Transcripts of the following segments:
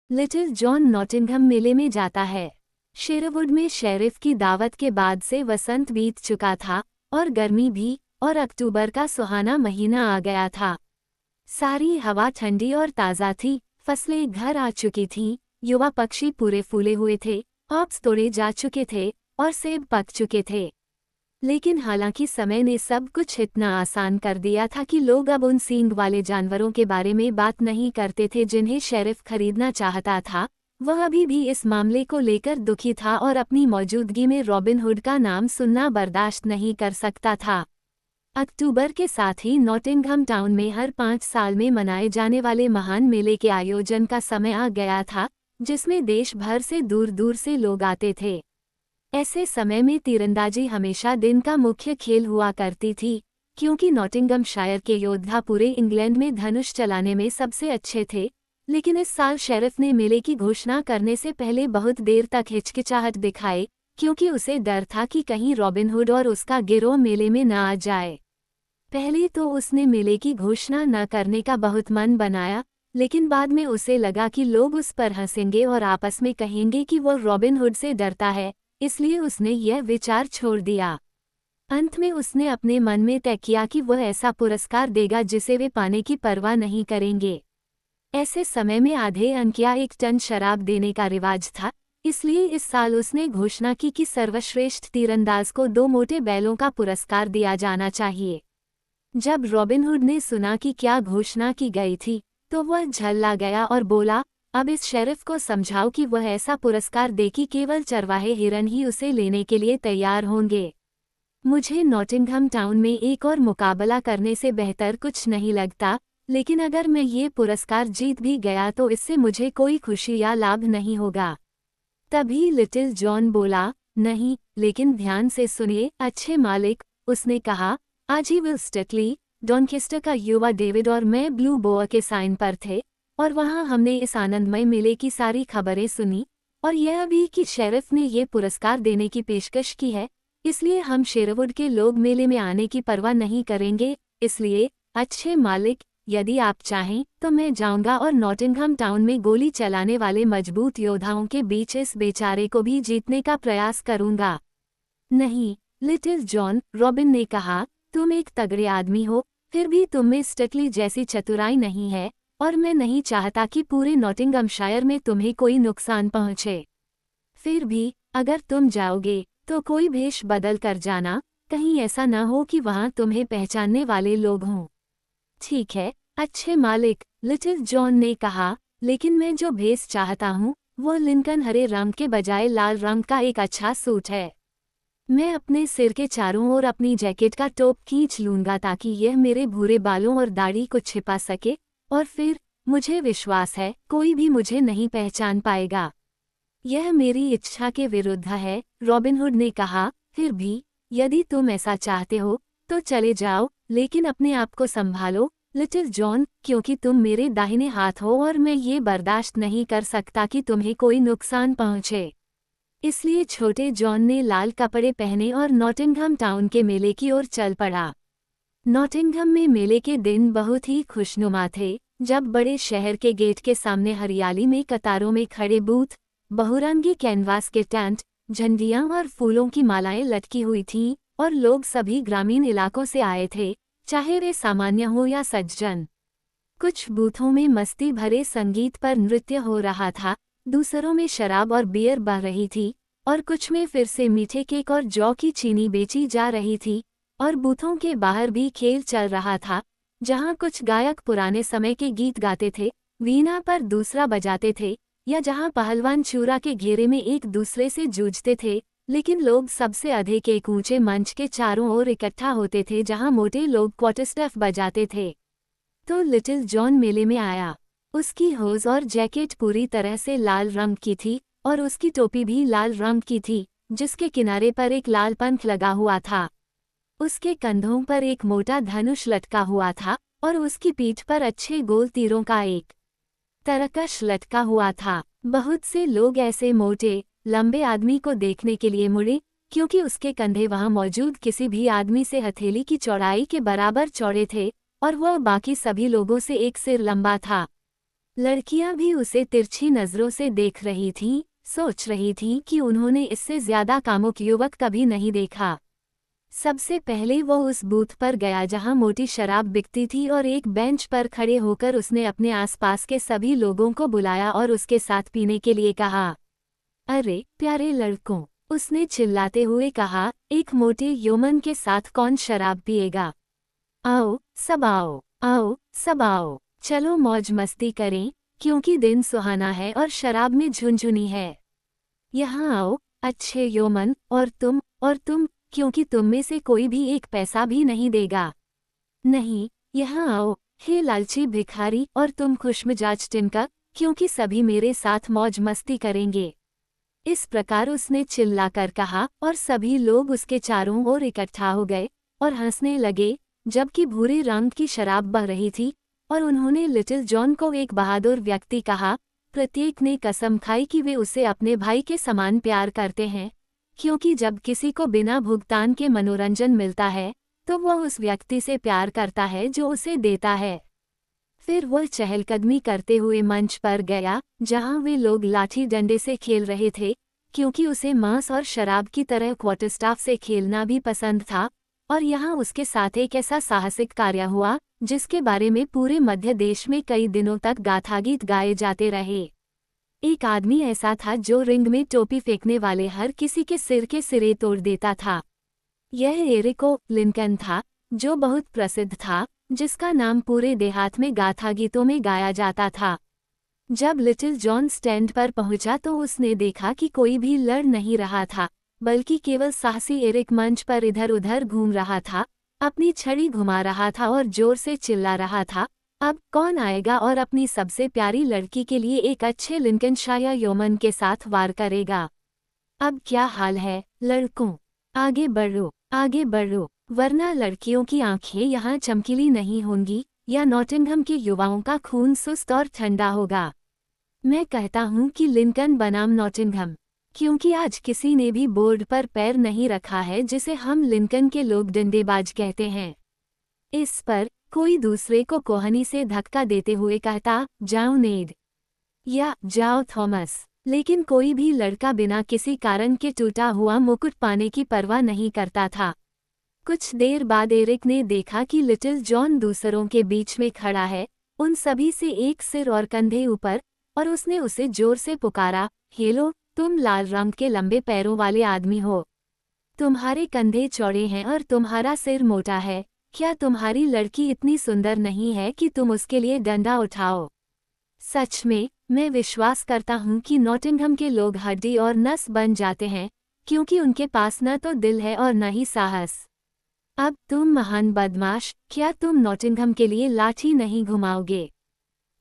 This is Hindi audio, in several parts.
लिटिल जॉन नॉटिंघम मेले में जाता है। शेरवुड में शेरिफ की दावत के बाद से वसंत बीत चुका था और गर्मी भी, और अक्टूबर का सुहाना महीना आ गया था। सारी हवा ठंडी और ताज़ा थी, फसलें घर आ चुकी थीं, युवा पक्षी पूरे फूले हुए थे, हॉप्स तोड़े जा चुके थे और सेब पक चुके थे। लेकिन हालांकि समय ने सब कुछ इतना आसान कर दिया था कि लोग अब उन सींग वाले जानवरों के बारे में बात नहीं करते थे जिन्हें शेरिफ खरीदना चाहता था। वह अभी भी इस मामले को लेकर दुखी था और अपनी मौजूदगी में रॉबिन हुड का नाम सुनना बर्दाश्त नहीं कर सकता था। अक्टूबर के साथ ही नॉटिंघम टाउन में हर 5 साल में मनाए जाने वाले महान मेले के आयोजन का समय आ गया था, जिसमें देश भर से दूर दूर से लोग आते थे। ऐसे समय में तीरंदाजी हमेशा दिन का मुख्य खेल हुआ करती थी, क्योंकि नॉटिंघमशायर के योद्धा पूरे इंग्लैंड में धनुष चलाने में सबसे अच्छे थे। लेकिन इस साल शेरिफ ने मेले की घोषणा करने से पहले बहुत देर तक हिचकिचाहट दिखाई, क्योंकि उसे डर था कि कहीं रॉबिन हुड और उसका गिरोह मेले में न आ जाए। पहले तो उसने मेले की घोषणा न करने का बहुत मन बनाया, लेकिन बाद में उसे लगा कि लोग उस पर हंसेंगे और आपस में कहेंगे कि वो रॉबिन हुड से डरता है, इसलिए उसने यह विचार छोड़ दिया। अंत में उसने अपने मन में तय किया कि वह ऐसा पुरस्कार देगा जिसे वे पाने की परवाह नहीं करेंगे। ऐसे समय में आधे अंक या 1 टन शराब देने का रिवाज था, इसलिए इस साल उसने घोषणा की कि सर्वश्रेष्ठ तीरंदाज को 2 मोटे बैलों का पुरस्कार दिया जाना चाहिए। जब रॉबिन हुड ने सुना कि क्या घोषणा की गई थी, तो वह झल्ला गया और बोला, अब इस शेरिफ को समझाओ कि वह ऐसा पुरस्कार दे कि केवल चरवाहे हिरन ही उसे लेने के लिए तैयार होंगे। मुझे नॉटिंघम टाउन में एक और मुकाबला करने से बेहतर कुछ नहीं लगता, लेकिन अगर मैं ये पुरस्कार जीत भी गया तो इससे मुझे कोई खुशी या लाभ नहीं होगा। तभी लिटिल जॉन बोला, नहीं, लेकिन ध्यान से सुनिए अच्छे मालिक, उसने कहा, आज ही विल स्टेटली, डॉनकेस्टर का युवा डेविड और मैं ब्लू बोआ के साइन पर थे, और वहां हमने इस आनंदमय मेले की सारी खबरें सुनी, और यह भी कि शेरिफ ने ये पुरस्कार देने की पेशकश की है, इसलिए हम शेरवुड के लोग मेले में आने की परवाह नहीं करेंगे। इसलिए अच्छे मालिक, यदि आप चाहें तो मैं जाऊंगा और नॉटिंघम टाउन में गोली चलाने वाले मजबूत योद्धाओं के बीच इस बेचारे को भी जीतने का प्रयास करूंगा। नहीं, लिटिल जॉन, रॉबिन ने कहा, तुम एक तगड़े आदमी हो, फिर भी तुम में स्टेटली जैसी चतुराई नहीं है, और मैं नहीं चाहता कि पूरे नॉटिंघमशायर में तुम्हें कोई नुकसान पहुंचे। फिर भी अगर तुम जाओगे तो कोई भेष बदल कर जाना, कहीं ऐसा न हो कि वहां तुम्हें पहचानने वाले लोग हों। ठीक है, अच्छे मालिक, लिटिल जॉन ने कहा, लेकिन मैं जो भेष चाहता हूँ वो लिंकन हरे रंग के बजाय लाल रंग का एक अच्छा सूट है। मैं अपने सिर के चारों ओर अपनी जैकेट का टोप खींच लूंगा ताकि यह मेरे भूरे बालों और दाढ़ी को छिपा सके, और फिर मुझे विश्वास है कोई भी मुझे नहीं पहचान पाएगा। यह मेरी इच्छा के विरुद्ध है, रॉबिन हुड ने कहा, फिर भी यदि तुम ऐसा चाहते हो तो चले जाओ, लेकिन अपने आप को संभालो लिटिल जॉन, क्योंकि तुम मेरे दाहिने हाथ हो और मैं ये बर्दाश्त नहीं कर सकता कि तुम्हें कोई नुकसान पहुंचे। इसलिए छोटे जॉन ने लाल कपड़े पहने और नॉटिंघम टाउन के मेले की ओर चल पड़ा। नॉटिंघम में मेले के दिन बहुत ही खुशनुमा थे, जब बड़े शहर के गेट के सामने हरियाली में कतारों में खड़े बूथ, बहुरंगी कैनवास के टेंट, झंडियां और फूलों की मालाएं लटकी हुई थीं, और लोग सभी ग्रामीण इलाकों से आए थे, चाहे वे सामान्य हो या सज्जन। कुछ बूथों में मस्ती भरे संगीत पर नृत्य हो रहा था, दूसरों में शराब और बियर बह रही थी, और कुछ में फिर से मीठे केक और जौ की चीनी बेची जा रही थी, और बूथों के बाहर भी खेल चल रहा था, जहां कुछ गायक पुराने समय के गीत गाते थे, वीणा पर दूसरा बजाते थे, या जहां पहलवान चूरा के घेरे में एक दूसरे से जूझते थे। लेकिन लोग सबसे अधिक एक ऊंचे मंच के चारों ओर इकट्ठा होते थे जहां मोटे लोग क्वार्टरस्टफ बजाते थे। तो लिटिल जॉन मेले में आया। उसकी होज और जैकेट पूरी तरह से लाल रंग की थी, और उसकी टोपी भी लाल रंग की थी, जिसके किनारे पर एक लाल पंख लगा हुआ था। उसके कंधों पर एक मोटा धनुष लटका हुआ था, और उसकी पीठ पर अच्छे गोल तीरों का एक तरकश लटका हुआ था। बहुत से लोग ऐसे मोटे, लंबे आदमी को देखने के लिए मुड़े, क्योंकि उसके कंधे वहां मौजूद किसी भी आदमी से हथेली की चौड़ाई के बराबर चौड़े थे, और वह बाकी सभी लोगों से एक सिर लंबा था। लड़कियां भी उसे तिरछी नजरों से देख रही थीं, सोच रही थीं कि उन्होंने इससे ज्यादा कामुक युवक कभी नहीं देखा। सबसे पहले वो उस बूथ पर गया जहां मोटी शराब बिकती थी और एक बेंच पर खड़े होकर उसने अपने आसपास के सभी लोगों को बुलाया और उसके साथ पीने के लिए कहा। अरे प्यारे लड़कों, उसने चिल्लाते हुए कहा, एक मोटे यौमन के साथ कौन शराब पिएगा? आओ सब आओ, आओ सब आओ, चलो मौज मस्ती करें, क्योंकि दिन सुहाना है और शराब में झुनझुनी है। यहाँ आओ अच्छे यौमन, और तुम, क्योंकि तुम में से कोई भी एक पैसा भी नहीं देगा। नहीं, यहाँ आओ हे लालची भिखारी, और तुम खुशमिजाज टिनका, क्योंकि सभी मेरे साथ मौज मस्ती करेंगे। इस प्रकार उसने चिल्लाकर कहा और सभी लोग उसके चारों ओर इकट्ठा हो गए और हंसने लगे, जबकि भूरे रंग की शराब बह रही थी, और उन्होंने लिटिल जॉन को एक बहादुर व्यक्ति कहा। प्रत्येक ने कसम खाई कि वे उसे अपने भाई के समान प्यार करते हैं, क्योंकि जब किसी को बिना भुगतान के मनोरंजन मिलता है तो वह उस व्यक्ति से प्यार करता है जो उसे देता है। फिर वह चहलकदमी करते हुए मंच पर गया जहां वे लोग लाठी डंडे से खेल रहे थे, क्योंकि उसे मांस और शराब की तरह क्वार्टर स्टाफ से खेलना भी पसंद था, और यहाँ उसके साथ एक ऐसा साहसिक कार्य हुआ जिसके बारे में पूरे मध्य देश में कई दिनों तक गाथागीत गाए जाते रहे। एक आदमी ऐसा था जो रिंग में टोपी फेंकने वाले हर किसी के सिरे तोड़ देता था। यह एरिको लिंकन था, जो बहुत प्रसिद्ध था, जिसका नाम पूरे देहात में गाथा गीतों में गाया जाता था। जब लिटिल जॉन स्टैंड पर पहुंचा तो उसने देखा कि कोई भी लड़ नहीं रहा था, बल्कि केवल साहसी एरिक मंच पर इधर उधर घूम रहा था, अपनी छड़ी घुमा रहा था और जोर से चिल्ला रहा था, अब कौन आएगा और अपनी सबसे प्यारी लड़की के लिए एक अच्छे लिंकनशायर यौमन के साथ वार करेगा। अब क्या हाल है लड़कों, आगे बढ़ो, आगे बढ़ो, वरना लड़कियों की आंखें यहाँ चमकीली नहीं होंगी या नॉटिंघम के युवाओं का खून सुस्त और ठंडा होगा। मैं कहता हूँ कि लिंकन बनाम नॉटिंघम, क्योंकि आज किसी ने भी बोर्ड पर पैर नहीं रखा है जिसे हम लिंकन के लोग डंडेबाज कहते हैं। इस पर कोई दूसरे को कोहनी से धक्का देते हुए कहता, जाओ नेड, या जाओ थॉमस, लेकिन कोई भी लड़का बिना किसी कारण के टूटा हुआ मुकुट पाने की परवाह नहीं करता था। कुछ देर बाद एरिक ने देखा कि लिटिल जॉन दूसरों के बीच में खड़ा है, उन सभी से एक सिर और कंधे ऊपर, और उसने उसे जोर से पुकारा, हेलो, तुम लाल रंग के लंबे पैरों वाले आदमी हो। तुम्हारे कंधे चौड़े हैं और तुम्हारा सिर मोटा है। क्या तुम्हारी लड़की इतनी सुंदर नहीं है कि तुम उसके लिए डंडा उठाओ? सच में, मैं विश्वास करता हूँ कि नॉटिंघम के लोग हड्डी और नस बन जाते हैं, क्योंकि उनके पास न तो दिल है और न ही साहस। अब तुम महान बदमाश, क्या तुम नॉटिंघम के लिए लाठी नहीं घुमाओगे?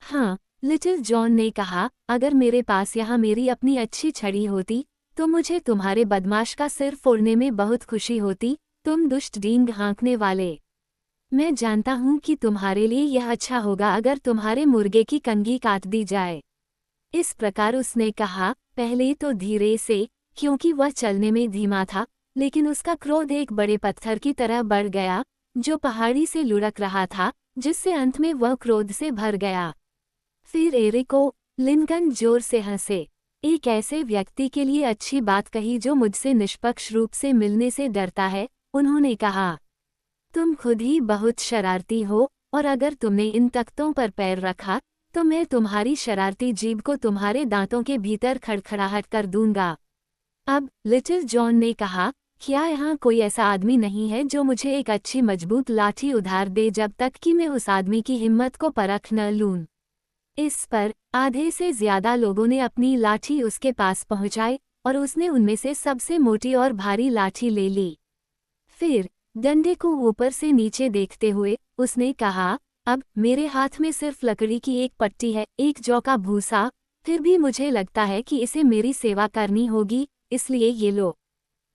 हाँ, लिटिल जॉन ने कहा, अगर मेरे पास यहाँ मेरी अपनी अच्छी छड़ी होती तो मुझे तुम्हारे बदमाश का सिर फोड़ने में बहुत खुशी होती, तुम दुष्ट डींग हाँकने वाले। मैं जानता हूँ कि तुम्हारे लिए यह अच्छा होगा अगर तुम्हारे मुर्गे की कंघी काट दी जाए। इस प्रकार उसने कहा, पहले तो धीरे से, क्योंकि वह चलने में धीमा था, लेकिन उसका क्रोध एक बड़े पत्थर की तरह बढ़ गया जो पहाड़ी से लुढ़क रहा था, जिससे अंत में वह क्रोध से भर गया। फिर एरिको लिंकन जोर से हंसे। एक ऐसे व्यक्ति के लिए अच्छी बात कही जो मुझसे निष्पक्ष रूप से मिलने से डरता है, उन्होंने कहा। तुम खुद ही बहुत शरारती हो, और अगर तुमने इन तख्तों पर पैर रखा तो मैं तुम्हारी शरारती जीभ को तुम्हारे दांतों के भीतर खड़खड़ाहट कर दूंगा। अब लिटिल जॉन ने कहा, क्या यहाँ कोई ऐसा आदमी नहीं है जो मुझे एक अच्छी मजबूत लाठी उधार दे जब तक कि मैं उस आदमी की हिम्मत को परख न लूं? इस पर आधे से ज्यादा लोगों ने अपनी लाठी उसके पास पहुंचाई और उसने उनमें से सबसे मोटी और भारी लाठी ले ली। फिर डंडे को ऊपर से नीचे देखते हुए उसने कहा, अब मेरे हाथ में सिर्फ लकड़ी की एक पट्टी है, एक जौ का भूसा, फिर भी मुझे लगता है कि इसे मेरी सेवा करनी होगी, इसलिए ये लो।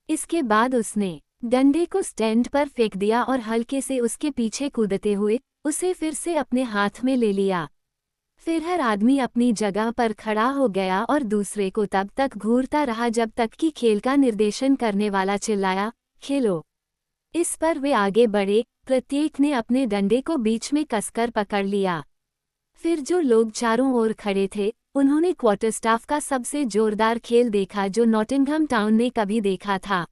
इसके बाद उसने डंडे को स्टैंड पर फेंक दिया और हल्के से उसके पीछे कूदते हुए उसे फिर से अपने हाथ में ले लिया। फिर हर आदमी अपनी जगह पर खड़ा हो गया और दूसरे को तब तक घूरता रहा जब तक कि खेल का निर्देशन करने वाला चिल्लाया, खेलो। इस पर वे आगे बढ़े, प्रत्येक ने अपने डंडे को बीच में कसकर पकड़ लिया। फिर जो लोग चारों ओर खड़े थे उन्होंने क्वार्टर स्टाफ का सबसे जोरदार खेल देखा जो नॉटिंघम टाउन ने कभी देखा था।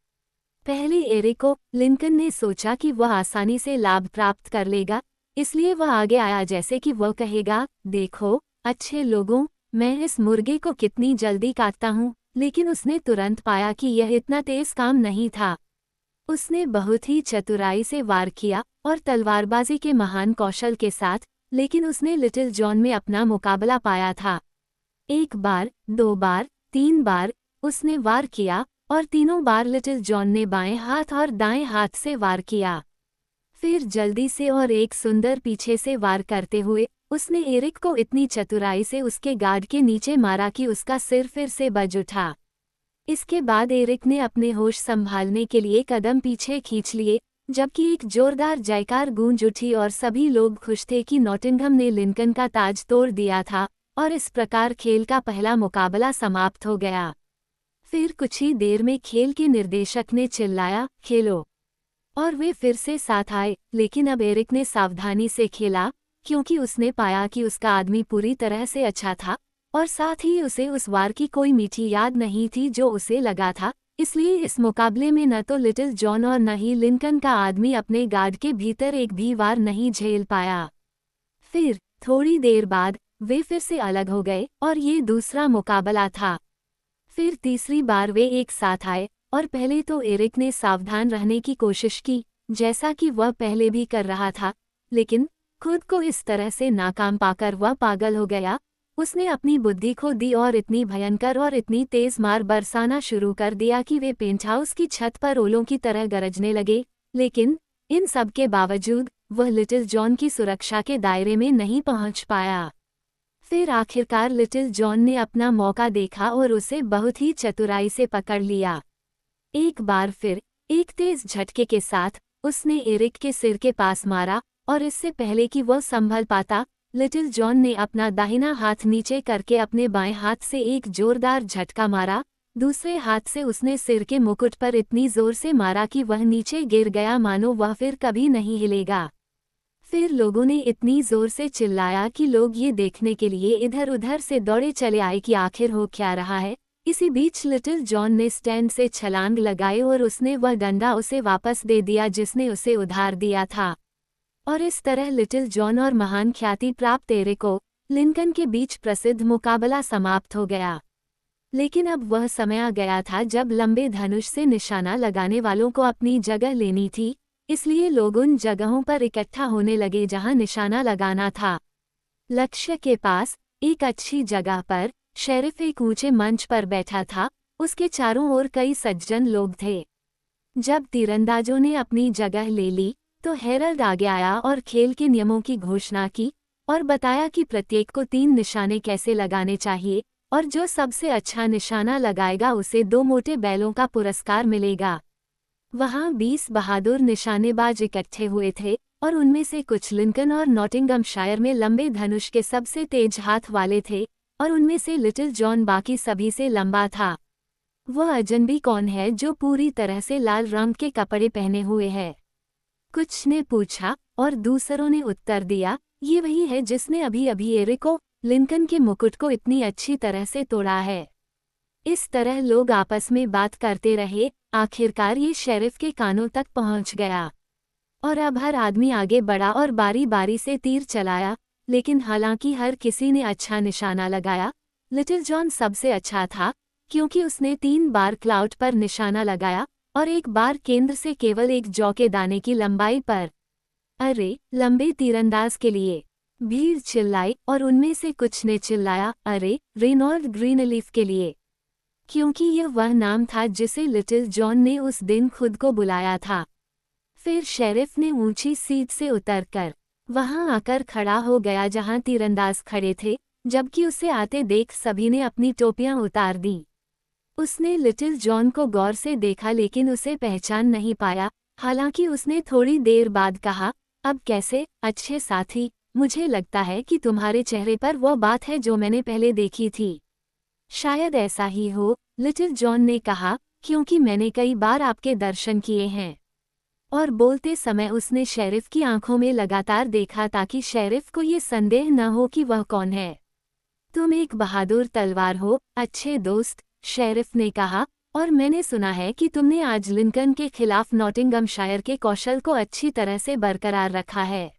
पहले एरिक को लिंकन ने सोचा कि वह आसानी से लाभ प्राप्त कर लेगा, इसलिए वह आगे आया जैसे कि वह कहेगा, देखो अच्छे लोगों, मैं इस मुर्गे को कितनी जल्दी काटता हूँ। लेकिन उसने तुरंत पाया कि यह इतना तेज काम नहीं था। उसने बहुत ही चतुराई से वार किया और तलवारबाजी के महान कौशल के साथ, लेकिन उसने लिटिल जॉन में अपना मुकाबला पाया था। एक बार, 2 बार, 3 बार उसने वार किया और तीनों बार लिटिल जॉन ने बाएं हाथ और दाएं हाथ से वार किया। फिर जल्दी से और एक सुंदर पीछे से वार करते हुए उसने एरिक को इतनी चतुराई से उसके गार्ड के नीचे मारा कि उसका सिर फिर से बज उठा। इसके बाद एरिक ने अपने होश संभालने के लिए कदम पीछे खींच लिए, जबकि एक जोरदार जयकार गूंज उठी और सभी लोग खुश थे कि नॉटिंघम ने लिंकन का ताज तोड़ दिया था और इस प्रकार खेल का पहला मुकाबला समाप्त हो गया। फिर कुछ ही देर में खेल के निर्देशक ने चिल्लाया, खेलो, और वे फिर से साथ आए। लेकिन अब एरिक ने सावधानी से खेला, क्योंकि उसने पाया कि उसका आदमी पूरी तरह से अच्छा था और साथ ही उसे उस वार की कोई मीठी याद नहीं थी जो उसे लगा था। इसलिए इस मुकाबले में न तो लिटिल जॉन और न ही लिंकन का आदमी अपने गार्ड के भीतर एक भी वार नहीं झेल पाया। फिर थोड़ी देर बाद वे फिर से अलग हो गए और ये दूसरा मुकाबला था। फिर तीसरी बार वे एक साथ आए और पहले तो एरिक ने सावधान रहने की कोशिश की, जैसा कि वह पहले भी कर रहा था, लेकिन खुद को इस तरह से नाकाम पाकर वह पागल हो गया। उसने अपनी बुद्धि खो दी और इतनी भयंकर और इतनी तेज मार बरसाना शुरू कर दिया कि वे पेंटहाउस की छत पर ओलों की तरह गरजने लगे। लेकिन इन सब के बावजूद वह लिटिल जॉन की सुरक्षा के दायरे में नहीं पहुंच पाया। फिर आखिरकार लिटिल जॉन ने अपना मौका देखा और उसे बहुत ही चतुराई से पकड़ लिया। एक बार फिर एक तेज झटके के साथ उसने एरिक के सिर के पास मारा और इससे पहले कि वह संभल पाता, लिटिल जॉन ने अपना दाहिना हाथ नीचे करके अपने बाएं हाथ से एक जोरदार झटका मारा। दूसरे हाथ से उसने सिर के मुकुट पर इतनी जोर से मारा कि वह नीचे गिर गया मानो वह फिर कभी नहीं हिलेगा। फिर लोगों ने इतनी जोर से चिल्लाया कि लोग ये देखने के लिए इधर उधर से दौड़े चले आए कि आखिर हो क्या रहा है। इसी बीच लिटिल जॉन ने स्टैंड से छलांग लगाई और उसने वह डंडा उसे वापस दे दिया जिसने उसे उधार दिया था। और इस तरह लिटिल जॉन और महान ख्याति प्राप्त एरिक को लिंकन के बीच प्रसिद्ध मुकाबला समाप्त हो गया। लेकिन अब वह समय आ गया था जब लंबे धनुष से निशाना लगाने वालों को अपनी जगह लेनी थी, इसलिए लोग उन जगहों पर इकट्ठा होने लगे जहां निशाना लगाना था। लक्ष्य के पास एक अच्छी जगह पर शेरिफ एक ऊंचे मंच पर बैठा था, उसके चारों ओर कई सज्जन लोग थे। जब तीरंदाजों ने अपनी जगह ले ली तो हेरल्ड आगे आया और खेल के नियमों की घोषणा की और बताया कि प्रत्येक को 3 निशाने कैसे लगाने चाहिए और जो सबसे अच्छा निशाना लगाएगा उसे 2 मोटे बैलों का पुरस्कार मिलेगा। वहां 20 बहादुर निशानेबाज इकट्ठे हुए थे और उनमें से कुछ लिंकन और नॉटिंघमशायर में लंबे धनुष के सबसे तेज हाथ वाले थे और उनमें से लिटिल जॉन बाकी सभी से लंबा था। वह अजनबी कौन है जो पूरी तरह से लाल रंग के कपड़े पहने हुए है? कुछ ने पूछा और दूसरों ने उत्तर दिया, ये वही है जिसने अभी अभी एरिक को लिंकन के मुकुट को इतनी अच्छी तरह से तोड़ा है। इस तरह लोग आपस में बात करते रहे। आखिरकार ये शेरिफ के कानों तक पहुंच गया और अब हर आदमी आगे बढ़ा और बारी बारी से तीर चलाया, लेकिन हालांकि हर किसी ने अच्छा निशाना लगाया, लिटिल जॉन सबसे अच्छा था क्योंकि उसने 3 बार क्लाउड पर निशाना लगाया और एक बार केंद्र से केवल एक जौ के दाने की लंबाई पर। अरे, लंबे तीरंदाज के लिए! भीड़ चिल्लाई और उनमें से कुछ ने चिल्लाया, अरे, रेनॉल्ड ग्रीनलीफ के लिए, क्योंकि यह वह नाम था जिसे लिटिल जॉन ने उस दिन खुद को बुलाया था। फिर शेरिफ ने ऊंची सीट से उतरकर वहां आकर खड़ा हो गया जहां तीरंदाज खड़े थे, जबकि उसे आते देख सभी ने अपनी टोपियां उतार दी। उसने लिटिल जॉन को गौर से देखा लेकिन उसे पहचान नहीं पाया। हालांकि उसने थोड़ी देर बाद कहा, अब कैसे, अच्छे साथी, मुझे लगता है कि तुम्हारे चेहरे पर वो बात है जो मैंने पहले देखी थी। शायद ऐसा ही हो, लिटिल जॉन ने कहा, क्योंकि मैंने कई बार आपके दर्शन किए हैं। और बोलते समय उसने शेरिफ की आंखों में लगातार देखा ताकि शेरिफ को ये संदेह न हो कि वह कौन है। तुम एक बहादुर तलवार हो, अच्छे दोस्त, शेरिफ ने कहा, और मैंने सुना है कि तुमने आज लिंकन के खिलाफ नॉटिंगमशायर के कौशल को अच्छी तरह से बरकरार रखा है।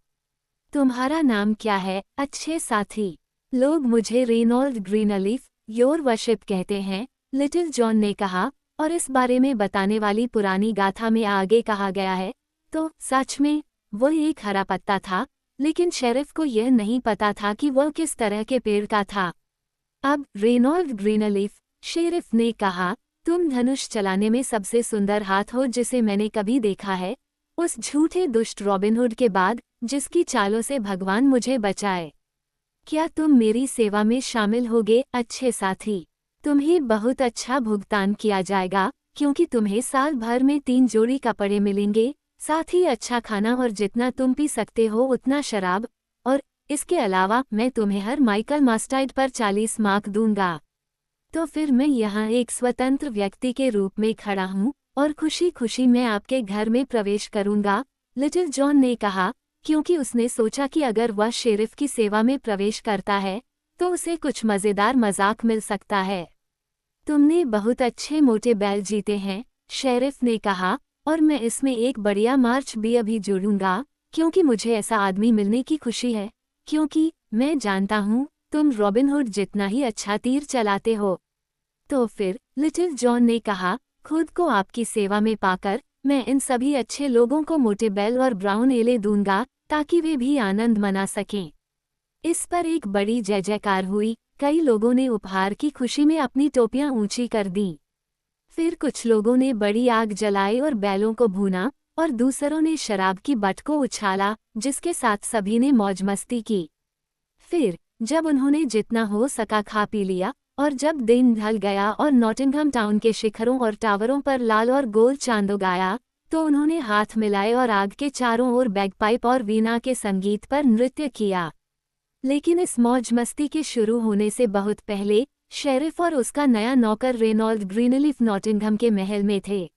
तुम्हारा नाम क्या है, अच्छे साथी? लोग मुझे रेनॉल्ड ग्रीनलीफ, योर वर्शिप कहते हैं, लिटिल जॉन ने कहा, और इस बारे में बताने वाली पुरानी गाथा में आगे कहा गया है। तो सच में वो एक हरा पत्ता था, लेकिन शेरिफ को यह नहीं पता था कि वह किस तरह के पेड़ का था। अब रेनॉल्ड ग्रीनलीफ, शेरिफ ने कहा, तुम धनुष चलाने में सबसे सुंदर हाथ हो जिसे मैंने कभी देखा है, उस झूठे दुष्ट रॉबिनहुड के बाद, जिसकी चालों से भगवान मुझे बचाए। क्या तुम मेरी सेवा में शामिल होगे, अच्छे साथी? तुम्हें बहुत अच्छा भुगतान किया जाएगा, क्योंकि तुम्हें साल भर में 3 जोड़ी कपड़े मिलेंगे, साथ ही अच्छा खाना और जितना तुम पी सकते हो उतना शराब, और इसके अलावा मैं तुम्हें हर माइकल मास्टाइड पर 40 मार्क दूंगा। तो फिर मैं यहाँ एक स्वतंत्र व्यक्ति के रूप में खड़ा हूँ, और खुशी खुशी मैं आपके घर में प्रवेश करूंगा, लिटिल जॉन ने कहा, क्योंकि उसने सोचा कि अगर वह शेरिफ की सेवा में प्रवेश करता है, तो उसे कुछ मज़ेदार मजाक मिल सकता है। तुमने बहुत अच्छे मोटे बैल जीते हैं, शेरिफ ने कहा, और मैं इसमें एक बढ़िया मार्च भी अभी जोड़ूंगा, क्योंकि मुझे ऐसा आदमी मिलने की खुशी है, क्योंकि मैं जानता हूँ तुम रॉबिनहुड जितना ही अच्छा तीर चलाते हो। तो फिर लिटिल जॉन ने कहा, खुद को आपकी सेवा में पाकर मैं इन सभी अच्छे लोगों को मोटे बैल और ब्राउन एले दूंगा, ताकि वे भी आनंद मना सकें। इस पर एक बड़ी जय जयकार हुई, कई लोगों ने उपहार की खुशी में अपनी टोपियां ऊंची कर दीं। फिर कुछ लोगों ने बड़ी आग जलाई और बैलों को भूना, और दूसरों ने शराब की बट को उछाला, जिसके साथ सभी ने मौज मस्ती की। फिर जब उन्होंने जितना हो सका खा पी लिया, और जब दिन ढल गया और नॉटिंघम टाउन के शिखरों और टावरों पर लाल और गोल चांद उगाया, तो उन्होंने हाथ मिलाए और आग के चारों ओर बैगपाइप और वीणा के संगीत पर नृत्य किया। लेकिन इस मौज मस्ती के शुरू होने से बहुत पहले शेरिफ और उसका नया नौकर रेनॉल्ड ग्रीनलीफ नॉटिंघम के महल में थे।